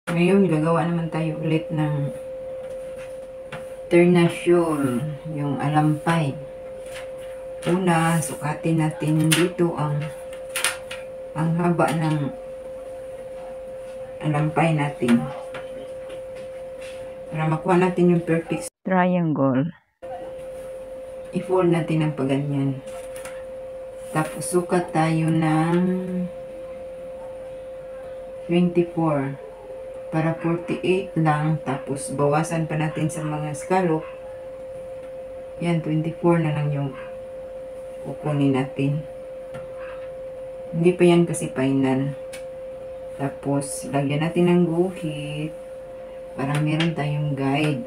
Ngayon, gagawa naman tayo ulit ng ternasyon, yung alampay. Una, sukatin natin dito ang haba ng alampay natin. Para makuha natin yung perfect triangle, i-fold natin ang paganyan. Tapos sukat tayo ng 24 para 48 lang. Tapos bawasan pa natin sa mga scallop. Yan, 24 na lang yung kukunin natin. Hindi pa yan kasi final. Tapos lagyan natin ng guhit para meron tayong guide.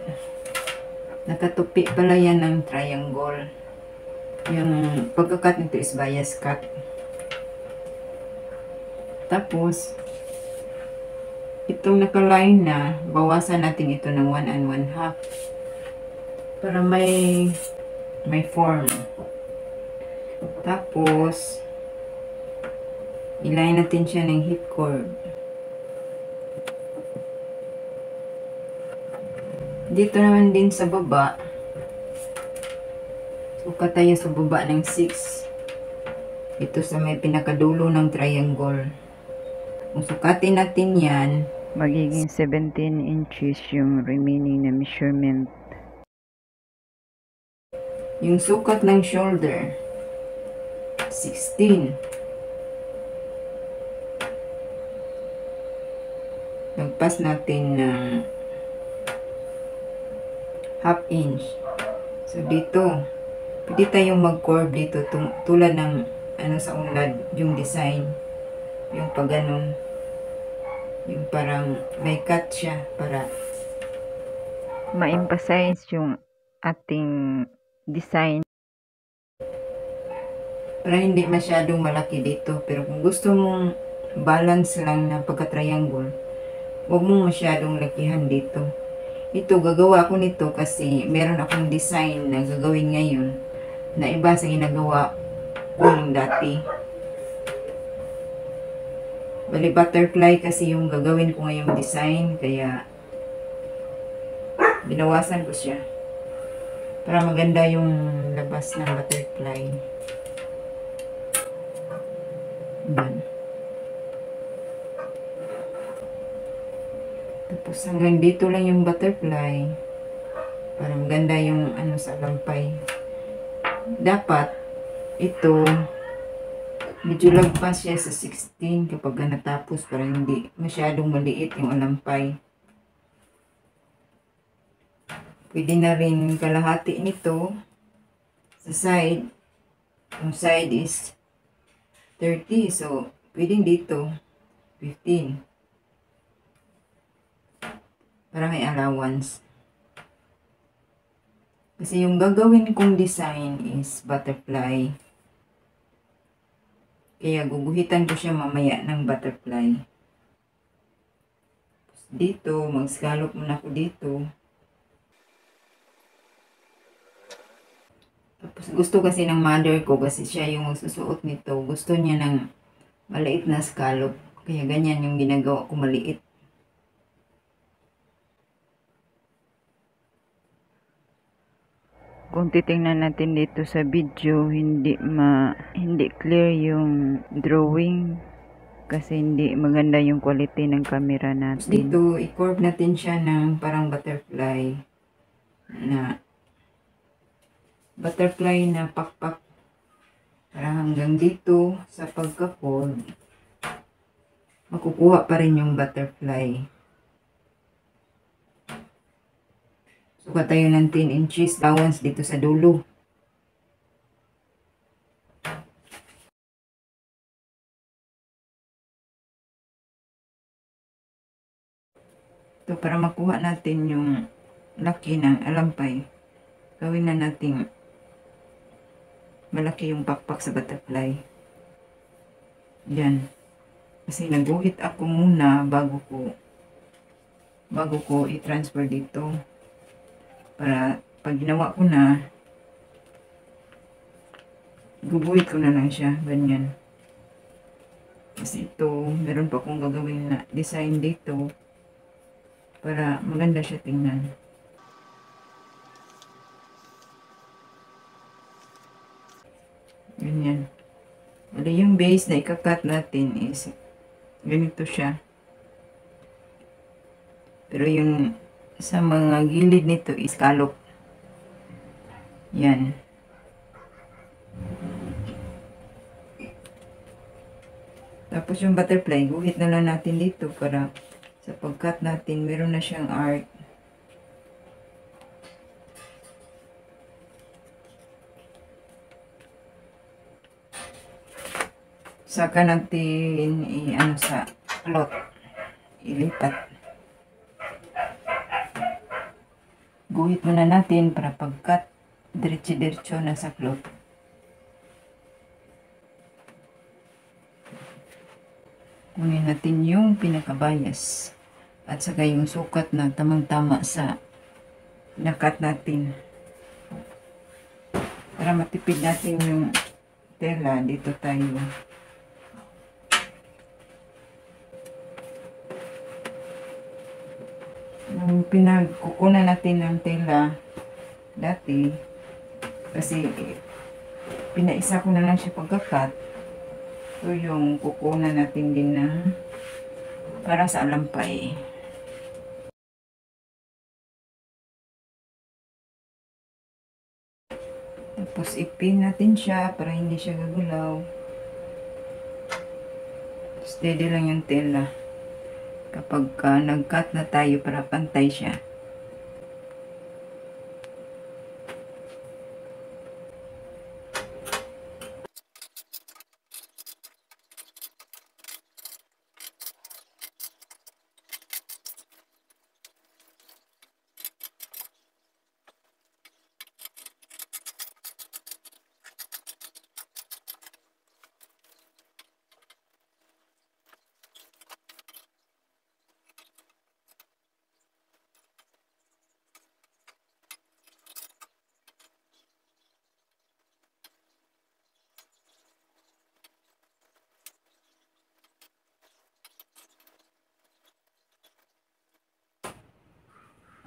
Nakatupi pala yan ng triangle. Yung pagkakat nito is bias cut. Tapos itong nakaline na, bawasan natin ito ng 1 1/2 para may form. Tapos i-line natin siya ng hip curve. Dito naman din sa baba, sukat tayo sa baba ng 6. Ito sa may pinakadulo ng triangle. Kung sukatin natin yan, magiging 17 inches yung remaining na measurement. Yung sukat ng shoulder, 16. Nagpas natin ng ½ inch. So dito, pwede tayong mag-curve dito tulad ng sa unlad, yung design. Yung pag ganun, yung parang may cut siya para ma-emphasize yung ating design. Para hindi masyadong malaki dito. Pero kung gusto mong balance lang na pagka-triangle, huwag mong masyadong lakihan dito. Ito, gagawa ko nito kasi meron akong design na gagawin ngayon na iba sa ginagawa ko nung dati. Bali, butterfly kasi yung gagawin ko ngayong design, kaya binawasan ko siya para maganda yung labas ng butterfly. Yan. Tapos hanggang dito lang yung butterfly para maganda yung sa lampay. Dapat ito medyo lagpas siya sa 16 kapag natapos para hindi masyadong maliit yung alampay. Pwede na rin kalahati nito sa side. Yung side is 30, so pwede dito 15 para may allowance. Kasi yung gagawin kong design is butterfly. Kaya guguhitan ko siya mamaya ng butterfly. Dito, mag-scallop muna ako dito. Tapos gusto kasi ng mother ko, kasi siya yung magsusuot nito. Gusto niya ng maliit na scallop. Kaya ganyan yung ginagawa ko, maliit. Kung titingnan natin dito sa video, hindi clear yung drawing kasi hindi maganda yung quality ng camera natin. Dito, i-curve natin siya ng parang butterfly na pakpak para hanggang dito sa pagka-fold makukuha pa rin yung butterfly. Sukat tayo ng 10 inches allowance dito sa dulo. Ito para makuha natin yung laki ng alampay. Gawin na natin malaki yung pakpak sa butterfly. Yan. Kasi naguhit ako muna bago ko i-transfer dito. Para pag ginawa ko na, guguhit ko na lang siya, ganyan. Kasi ito, meron pa akong gagawin na design dito. para maganda siya tingnan. Ganyan. Bali, yung base na ikakat natin is ganito siya. Pero yung sa mga gilid nito is scallop. Yan. Tapos yung butterfly, guhit na lang natin dito para sa pag-cut natin, meron na siyang art. Saka natin i-ano sa cloth, ilipat. Guhit muna natin para pag-cut, diretso-diretso na sa cloth. Kunin natin yung pinakabayas at saka yung sukat na tamang-tama sa nakat natin. Para matipid natin yung tela, dito tayo. Yung pinagkukunan natin ng tela dati, kasi pinaisa ko na lang siya pagkakat. So yung kukunan natin din na para sa alampay. Tapos ipin natin siya para hindi siya gagulaw. Steady lang yung tela. Kapag nag-cut na tayo para pantay siya.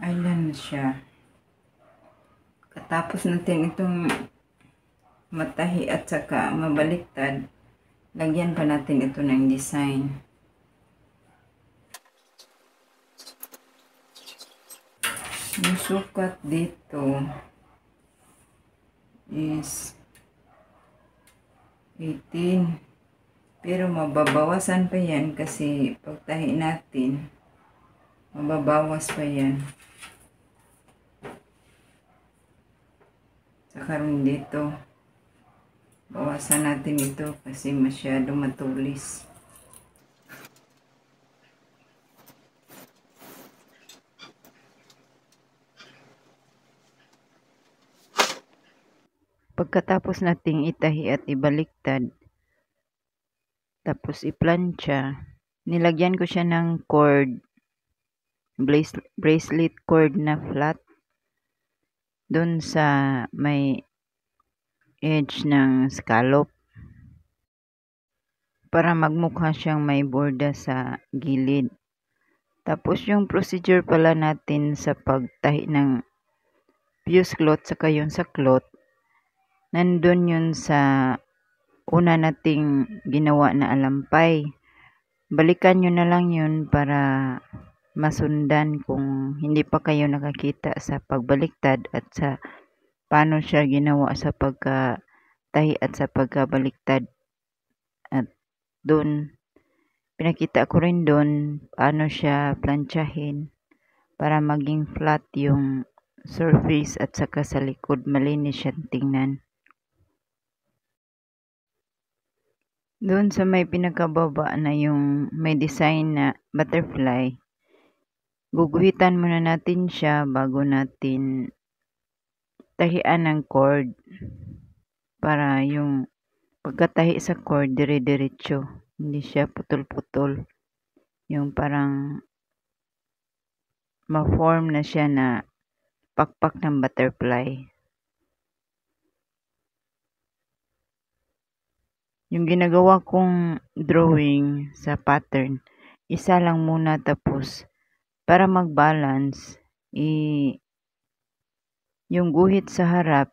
Ayan na siya. Katapos natin itong matahi at saka mabaliktad, lagyan pa natin ito ng design. Yung sukat dito is 18. Pero mababawasan pa yan kasi pagtahi natin, mababawas pa yan. Saka rin dito, bawasan natin ito kasi masyado matulis. Pagkatapos nating itahi at ibaliktad, tapos iplansya, nilagyan ko siya ng cord, bracelet cord na flat, dun sa may edge ng scallop, para magmukha siyang may borda sa gilid. Tapos yung procedure pala natin sa pagtahi ng fuse cloth saka yung sa cloth, nandun yun sa una nating ginawa na alampay. Balikan nyo na lang yun para masundan kung hindi pa kayo nakakita sa pagbaliktad at sa paano siya ginawa sa pagkatahi at sa pagkabaliktad. At doon, pinakita ko rin doon paano siya plansyahin para maging flat yung surface at saka sa likod malinis siya tingnan. Doon sa may pinakababa na yung may design na butterfly, guguhitan muna natin siya bago natin tahian ng cord para yung pagkatahi sa cord dire-diretso, hindi siya putol-putol, yung parang ma-form na siya na pakpak ng butterfly. Yung ginagawa kong drawing sa pattern, isa lang muna tapos para mag-balance, yung guhit sa harap,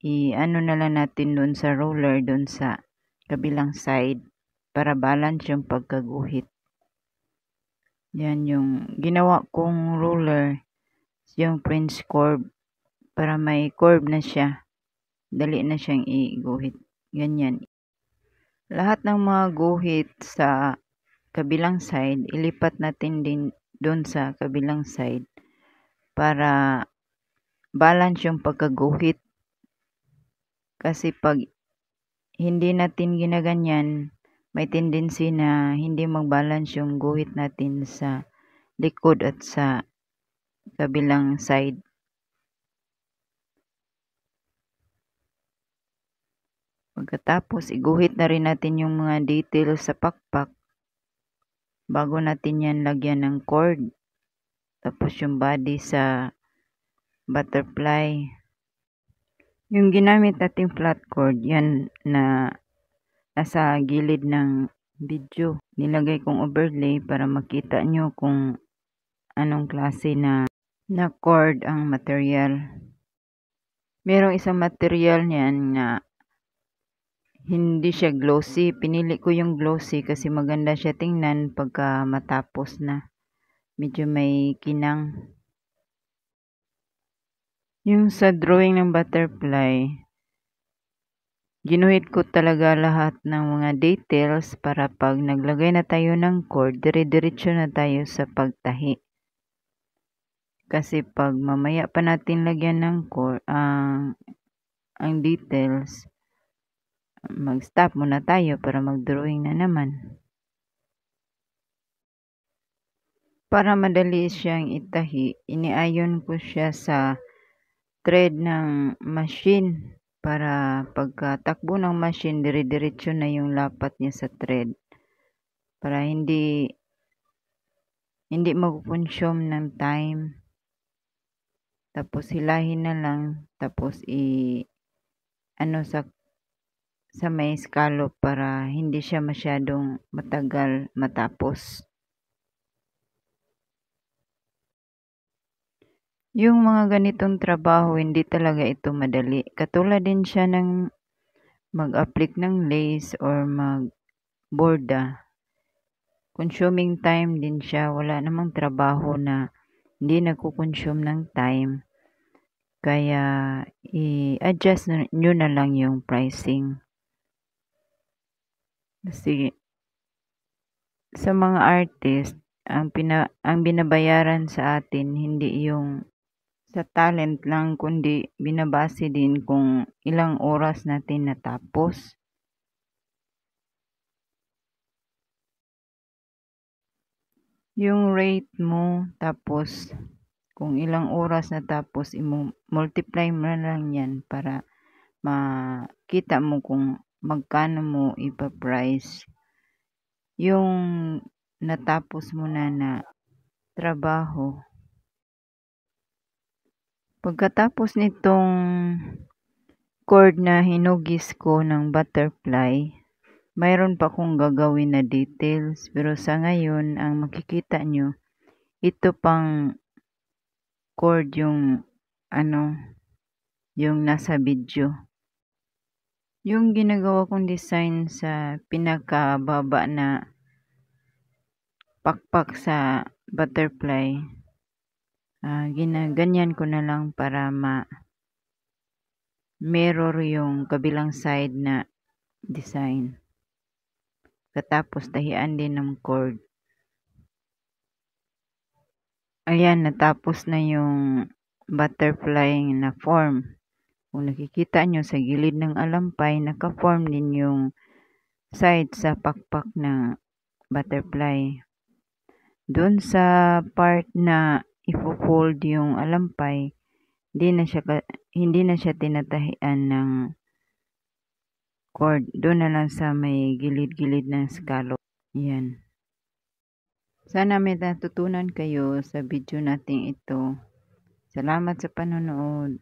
ano na lang natin doon sa roller, doon sa kabilang side, para balance yung pagkaguhit. Yan yung ginawa kong roller, yung French curve, para may curve na siya. Dali na siyang iguhit. Ganyan. Lahat ng mga guhit sa kabilang side, ilipat natin din doon sa kabilang side para balance yung pagkaguhit. Kasi pag hindi natin ginaganyan, may tendency na hindi mag-balance yung guhit natin sa likod at sa kabilang side. Pagkatapos, iguhit na rin natin yung mga details sa pakpak bago natin yan lagyan ng cord. Tapos yung body sa butterfly. Yung ginamit nating flat cord, yan na nasa gilid ng video. Nilagay kong overlay para makita nyo kung anong klase na cord ang material. Merong isang material niyan na hindi siya glossy. Pinili ko yung glossy kasi maganda siya tingnan pagka matapos na. Medyo may kinang. Yung sa drawing ng butterfly, ginuhit ko talaga lahat ng mga details para pag naglagay na tayo ng cord, dire-diretso na tayo sa pagtahi. Kasi pag mamaya pa natin lagyan ng cord, ang details, mag-stop muna tayo para mag-drawing na naman. Para madali siyang itahi, iniayon ko siya sa thread ng machine para pagkatakbo ng machine, dire-diretso na yung lapat niya sa thread. Para hindi mag-consume ng time. Tapos hilahin na lang, tapos sa may scallop para hindi siya masyadong matagal matapos. Yung mga ganitong trabaho, hindi talaga ito madali. Katulad din siya ng mag-applique ng lace or mag-borda. Consuming time din siya. Wala namang trabaho na hindi nagko-consume ng time. Kaya i-adjust nyo na lang yung pricing. Kasi sa mga artist, ang binabayaran sa atin hindi yung sa talent lang, kundi binabase din kung ilang oras natin natapos. Yung rate mo, tapos kung ilang oras natapos, multiply mo na lang yan para makita mo kung magkano mo ipa-price yung natapos mo na trabaho. Pagkatapos nitong cord na hinugis ko ng butterfly, mayroon pa akong gagawin na details. Pero sa ngayon, ang makikita nyo, ito pang cord yung yung nasa video. Yung ginagawa kong design sa pinakababa na pakpak sa butterfly, ginaganyan ko na lang para mirror yung kabilang side na design. Katapos tahian din ng cord. Ayan, natapos na yung butterfly na form. Kung nakikita nyo sa gilid ng alampay, naka-form din yung side sa pakpak ng butterfly. Doon sa part na ipo-fold yung alampay, hindi na siya tinatahian ng cord. Doon na lang sa may gilid-gilid ng scallop. Yan. Sana may natutunan kayo sa video natin ito. Salamat sa panonood.